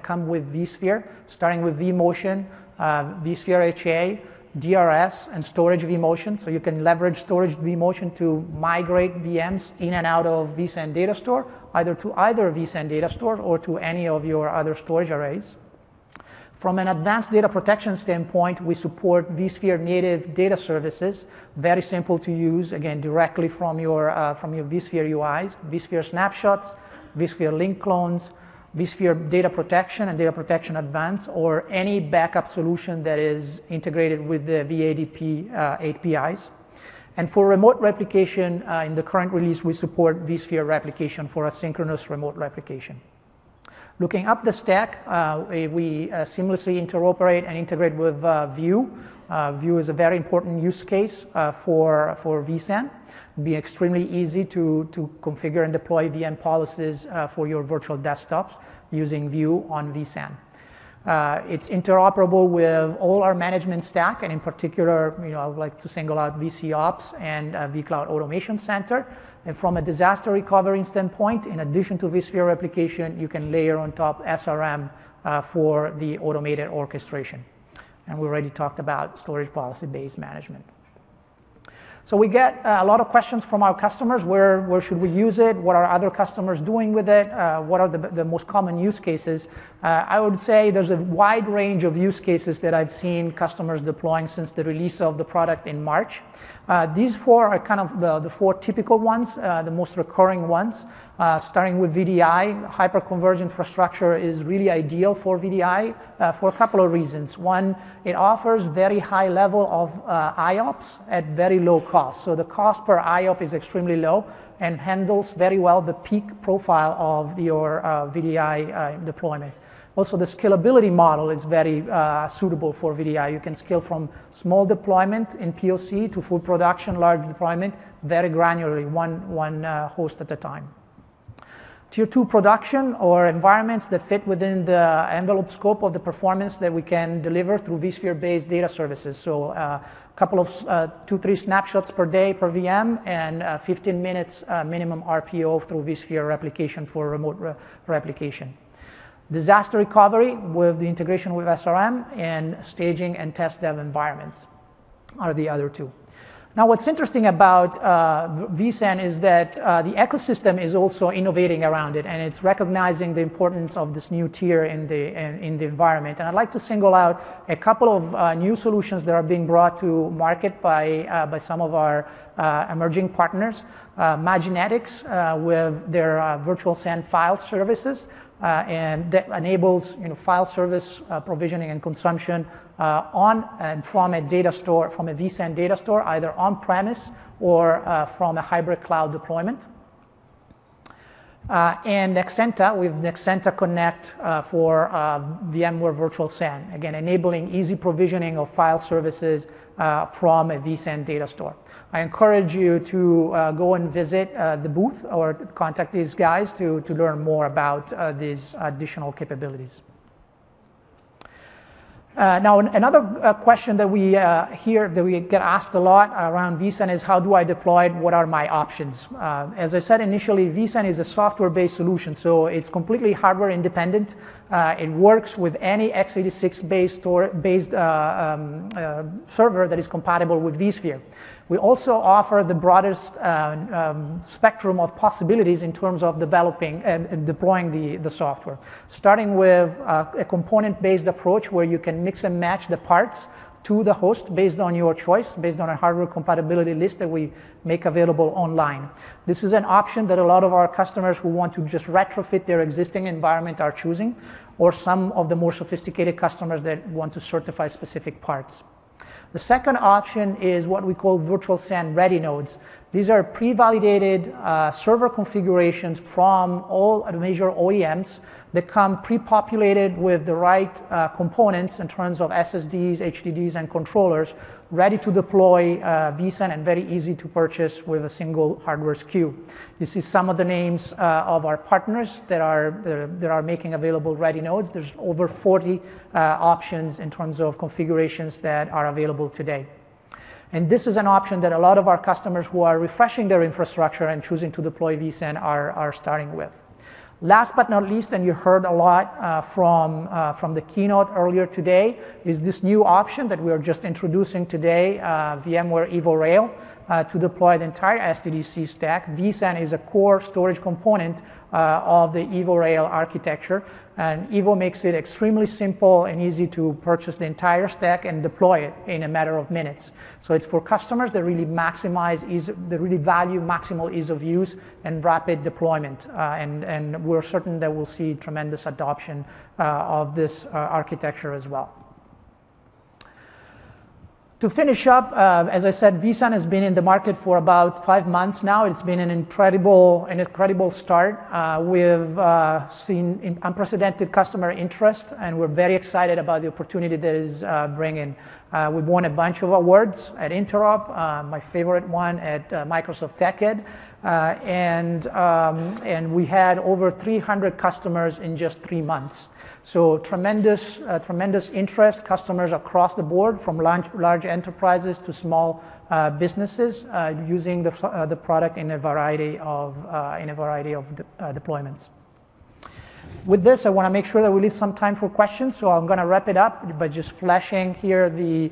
come with vSphere, starting with vMotion, vSphere HA, DRS, and storage vMotion. So you can leverage storage vMotion to migrate VMs in and out of vSAN data store, either to vSAN data store or to any of your other storage arrays. From an advanced data protection standpoint, we support vSphere native data services, very simple to use, again, directly from your vSphere UIs, vSphere snapshots, vSphere link clones, vSphere data protection and data protection advanced, or any backup solution that is integrated with the VADP APIs. And for remote replication, in the current release, we support vSphere replication for asynchronous remote replication. Looking up the stack, we seamlessly interoperate and integrate with View. View is a very important use case for vSAN. It'll be extremely easy to configure and deploy VM policies for your virtual desktops using View on vSAN. It's interoperable with all our management stack, and in particular, I would like to single out vCOps and vCloud Automation Center. And from a disaster recovery standpoint, in addition to vSphere replication, you can layer on top SRM for the automated orchestration. And we already talked about storage policy-based management. So we get a lot of questions from our customers. Where should we use it? What are other customers doing with it? What are the most common use cases? I would say there's a wide range of use cases that I've seen customers deploying since the release of the product in March. These four are kind of the four typical ones, the most recurring ones. Starting with VDI, hyperconverged infrastructure is really ideal for VDI for a couple of reasons. One, it offers very high level of IOPS at very low cost. So the cost per IOP is extremely low and handles very well the peak profile of your VDI deployment. Also, the scalability model is very suitable for VDI. You can scale from small deployment in POC to full production, large deployment, very granularly, one host at a time. Tier 2 production or environments that fit within the envelope scope of the performance that we can deliver through vSphere-based data services. So a couple of 2-3 snapshots per day per VM and 15 minutes minimum RPO through vSphere replication for remote replication. Disaster recovery with the integration with SRM, and staging and test dev environments are the other two. Now, what's interesting about vSAN is that the ecosystem is also innovating around it, and it's recognizing the importance of this new tier in the environment. And I'd like to single out a couple of new solutions that are being brought to market by some of our emerging partners. Maginetics with their virtual SAN file services, and that enables file service provisioning and consumption on and from a data store, from a vSAN data store, either on-premise or from a hybrid cloud deployment. And Nexenta with Nexenta Connect for VMware Virtual SAN, again, enabling easy provisioning of file services from a vSAN data store. I encourage you to go and visit the booth or contact these guys to learn more about these additional capabilities. Now, another question that we hear, that we get asked a lot around vSAN is, how do I deploy it? What are my options? As I said initially, vSAN is a software-based solution, so it's completely hardware independent. It works with any x86-based server that is compatible with vSphere. We also offer the broadest spectrum of possibilities in terms of developing and deploying the software, starting with a component-based approach where you can mix and match the parts to the host based on your choice, based on a hardware compatibility list that we make available online. This is an option that a lot of our customers who want to just retrofit their existing environment are choosing, or some of the more sophisticated customers that want to certify specific parts. The second option is what we call virtual SAN ready nodes. These are pre-validated server configurations from all major OEMs that come pre-populated with the right components in terms of SSDs, HDDs, and controllers, ready to deploy vSAN and very easy to purchase with a single hardware SKU. You see some of the names of our partners that are making available ready nodes. There's over 40 options in terms of configurations that are available today. And this is an option that a lot of our customers who are refreshing their infrastructure and choosing to deploy vSAN are starting with. Last but not least, and you heard a lot from the keynote earlier today, is this new option that we are just introducing today, VMware Evo Rail, to deploy the entire SDDC stack. vSAN is a core storage component of the Evo Rail architecture, and Evo makes it extremely simple and easy to purchase the entire stack and deploy it in a matter of minutes. So it's for customers that really value maximal ease of use and rapid deployment, and we're certain that we'll see tremendous adoption of this architecture as well. To finish up, as I said, vSAN has been in the market for about 5 months now. It's been an incredible start. We've seen unprecedented customer interest, and we're very excited about the opportunity that is bringing. We've won a bunch of awards at Interop, my favorite one at Microsoft TechEd, and we had over 300 customers in just 3 months. So tremendous interest, customers across the board, from large enterprises to small businesses, using the product in a variety of deployments. With this, I want to make sure that we leave some time for questions, so I'm going to wrap it up by just flashing here the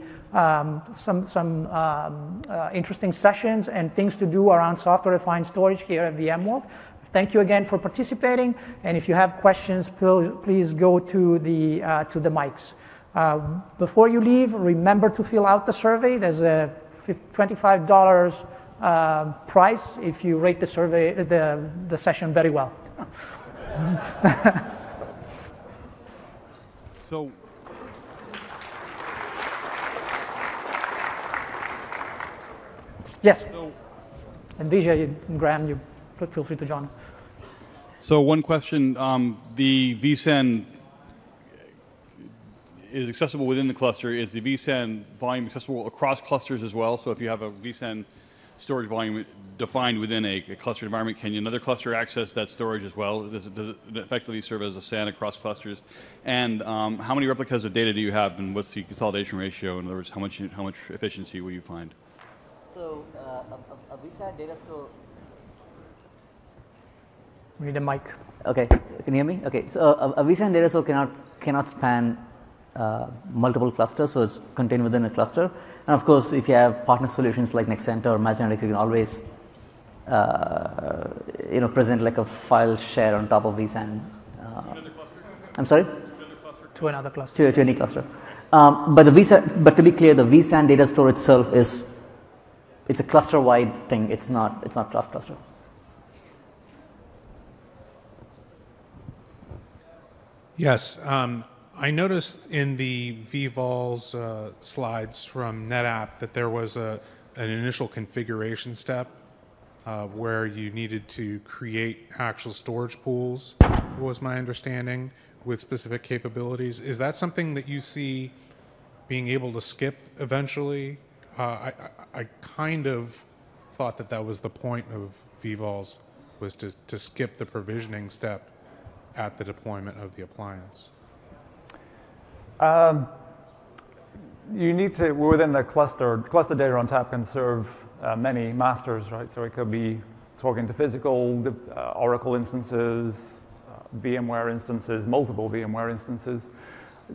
some interesting sessions and things to do around software-defined storage here at VMworld. Thank you again for participating, and if you have questions, please go to the mics. Before you leave, remember to fill out the survey. There's a $25 price if you rate the survey, the session very well. So, yes. And Vijay and Graham, you feel free to join. so one question, the VSAN is accessible within the cluster. Is the VSAN volume accessible across clusters as well? So if you have a VSAN storage volume defined within a cluster environment, can another cluster access that storage as well? Does it effectively serve as a SAN across clusters? And how many replicas of data do you have, and what's the consolidation ratio? In other words, how much efficiency will you find? So a VSAN data store. We need a mic. Okay, can you hear me? Okay, so a VSAN data store cannot span multiple clusters, so it's contained within a cluster. And of course, if you have partner solutions like Nexenta or Magnetic, you can always present like a file share on top of VSAN. I'm sorry? To another cluster. To any cluster. But to be clear, the VSAN data store itself it's a cluster-wide thing. It's not cross-cluster. Yes, I noticed in the vVols slides from NetApp that there was an initial configuration step where you needed to create actual storage pools, was my understanding, with specific capabilities. Is that something that you see being able to skip eventually? I kind of thought that was the point of vVols, was to skip the provisioning step at the deployment of the appliance. You need to, within the cluster data on tap can serve many masters, right? So it could be talking to physical Oracle instances, VMware instances, multiple VMware instances.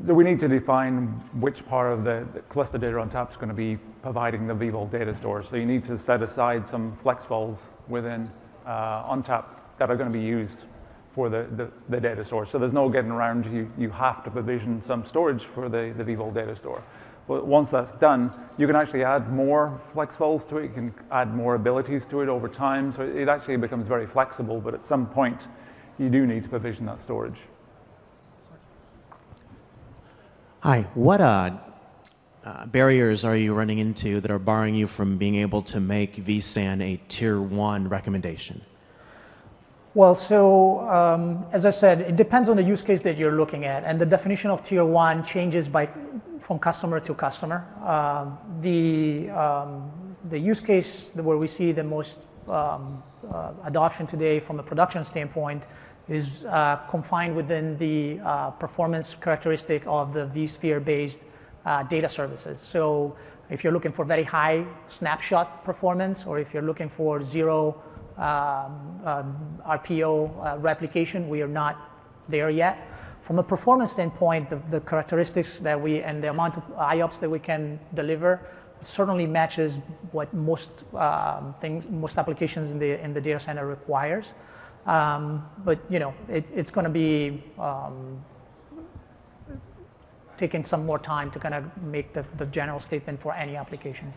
So we need to define which part of the cluster data on tap is going to be providing the vVold data store. So you need to set aside some flex vaults within ONTAP that are going to be used for the data store. So there's no getting around, you have to provision some storage for the vVold data store. But once that's done, you can actually add more flex vaults to it, you can add more abilities to it over time, so it actually becomes very flexible, but at some point, you do need to provision that storage. Hi, what barriers are you running into that are barring you from being able to make vSAN a tier 1 recommendation? Well, so as I said, it depends on the use case that you're looking at, and the definition of tier 1 changes from customer to customer. The use case where we see the most adoption today from a production standpoint is confined within the performance characteristic of the vSphere-based data services. So if you're looking for very high snapshot performance, or if you're looking for zero RPO replication, we are not there yet. From a performance standpoint, the characteristics that and the amount of IOPS that we can deliver certainly matches what most applications in the data center requires. But it's going to be taking some more time to kind of make the general statement for any application.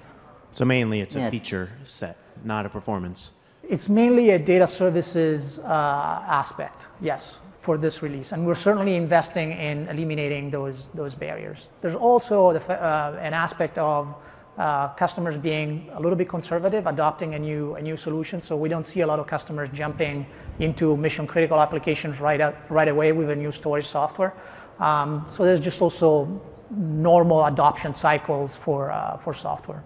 So mainly it's a feature set, not a performance. It's mainly a data services aspect, yes, for this release. And we're certainly investing in eliminating those barriers. There's also an aspect of customers being a little bit conservative, adopting a new solution. So we don't see a lot of customers jumping into mission critical applications right away with a new storage software. So there's just also normal adoption cycles for software.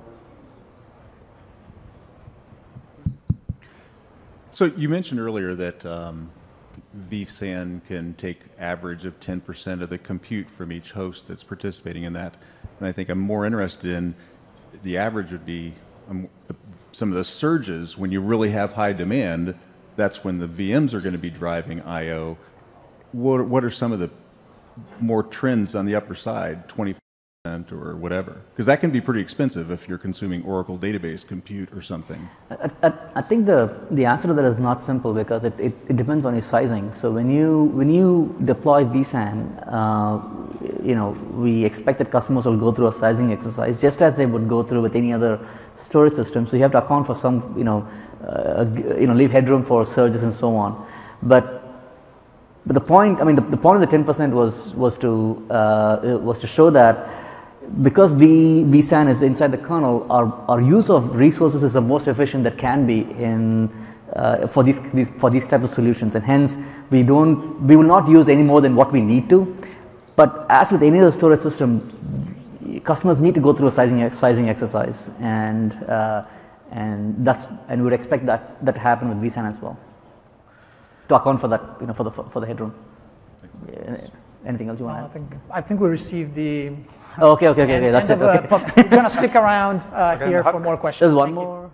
So you mentioned earlier that vSAN can take average of 10% of the compute from each host that's participating in that. And I think I'm more interested in the average would be some of the surges when you really have high demand. That's when the VMs are going to be driving I/O. what are some of the more trends on the upper side, 20% or whatever? Because that can be pretty expensive if you're consuming Oracle database compute or something. I think the answer to that is not simple because it depends on your sizing. So when you deploy vSAN, we expect that customers will go through a sizing exercise just as they would go through with any other storage system. So you have to account for some, leave headroom for surges and so on. But the point, the point of the 10% was to show that because vSAN is inside the kernel, our use of resources is the most efficient that can be in for these types of solutions, and hence we will not use any more than what we need to. But as with any other storage system, customers need to go through a sizing exercise, and we would expect that to happen with vSAN as well, to account for that, for the headroom. Anything else you want to add? I think we received the. Okay. That's it. Okay. We're going to stick around here for more questions. There's one more.